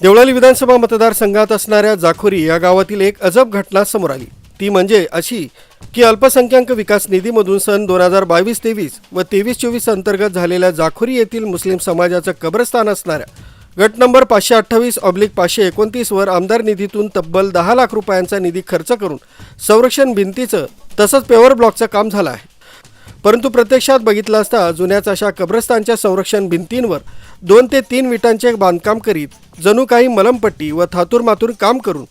देवळाली विधानसभा मतदारसंघात असणाऱ्या जाखोरी या गावातील एक अजब घटना समोर आली। ती म्हणजे अशी की अल्पसंख्याक विकास निधीमधून सन 2022-23 व 23-24 अंतर्गत झालेल्या जाखोरी येथील मुस्लिम समाजाचं कब्रस्तान असणाऱ्या गट नंबर 528/529 वर आमदार निधीतून तब्बल 10 लाख रुपयांचा निधी खर्च करून संरक्षण भिंतीचं तसंच पेवर ब्लॉकचं काम झालं आहे। परंतु प्रत्यक्षात बघितलं असता जुन्याच अशा कब्रस्तानच्या संरक्षण भिंतींवर 2 ते 3 विटांचे बांधकाम करीत जणू काही मलमपट्टी व थातूर काम करून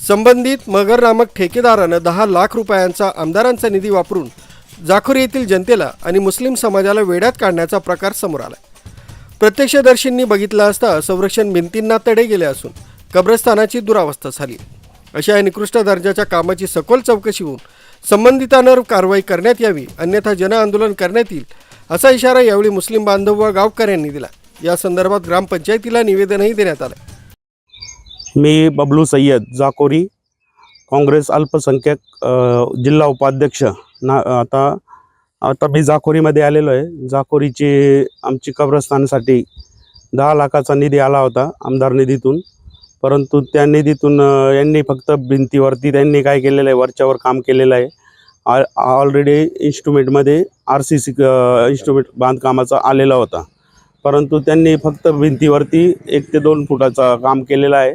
संबंधित मगर नामक ठेकेदारानं 10 लाख रुपयांचा आमदारांचा निधी वापरून जाखोरी येथील जनतेला आणि मुस्लिम समाजाला वेड्यात काढण्याचा प्रकार समोर आला। प्रत्यक्षदर्शींनी बघितलं असता संरक्षण भिंतींना तडे गेले असून कब्रस्तानाची दुरावस्था झाली। अशा या निकृष्ट दर्जाच्या कामाची सखोल चौकशी होऊन संबंधितांवर कारवाई करण्यात यावी, अन्यथा जनआंदोलन करण्यात येईल असा इशारा यावेळी मुस्लिम बांधव व गावकऱ्यांनी दिला। या संदर्भात ग्रामपंचायतीला निवेदनही देण्यात आलं। मी बबलू सय्यद, जाखोरी काँग्रेस अल्पसंख्याक जिल्हा उपाध्यक्ष। आता मी जाखोरीमध्ये आलेलो आहे। जाखोरीची आमची कब्रस्तानासाठी 10 लाखाचा निधी आला होता आमदार निधीतून, परंतु त्या निधीतून यांनी फक्त भिंतीवरती त्यांनी काय केलेलं आहे, वरच्यावर काम केलेलं आहे। ऑलरेडी इन्स्ट्रुमेंटमध्ये RCC इन्स्ट्रुमेंट बांधकामाचा आलेला होता, परंतु त्यांनी फक्त भिंतीवरती 1 ते 2 फुटाचा काम केलेलं आहे।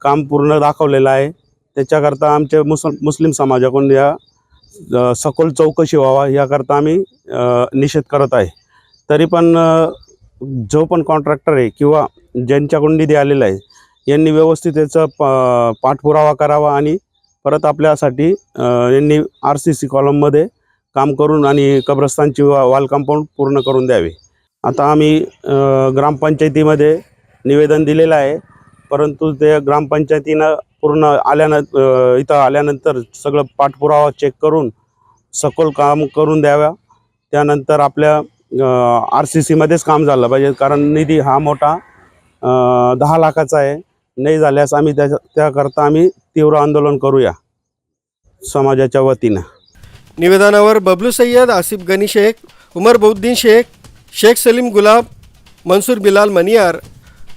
काम पूर्ण दाखवलेलं आहे। त्याच्याकरता आमच्या मुस्लिम समाजाकडून या सखोल चौकशी व्हावा याकरता आम्ही निषेध करत आहे। तरी पण जो पण कॉन्ट्रॅक्टर आहे किंवा ज्यांच्याकडून निधी आलेला आहे यांनी व्यवस्थित याचा पाठपुरावा करावा आणि परत आपल्यासाठी यांनी RCC कॉलममध्ये काम करून आणि कब्रस्तानची वॉल कंपाऊंड पूर्ण करून द्यावे। आता आम्ही ग्रामपंचायतीमध्ये निवेदन दिलेलं आहे, परंतु ते ग्रामपंचायतीनं पूर्ण इथं आल्यानंतर सगळं पाठपुरावा चेक करून सखोल काम करून द्यावा। त्यानंतर आपल्या RCCमध्येच काम झालं पाहिजे, कारण निधी हा मोठा 10 लाखाचा आहे। नाही झाल्यास आम्ही त्याकरता आम्ही तीव्र आंदोलन करूया समाजाच्या वतीनं। निवेदनावर बबलू सय्यद, आसिफ गनी शेख, उमर बौद्दीन शेख, शेख सलीम गुलाब, मनसूर बिलाल मनियार,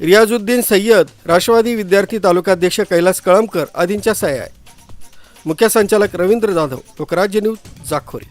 रियाजुद्दीन सय्यद, राष्ट्रवादी विद्यार्थी तालुकाध्यक्ष कैलास कळमकर आदींच्या सह्या आहेत। मुख्य संचालक रवींद्र जाधव, लोकराज्य न्यूज, जाखोरी।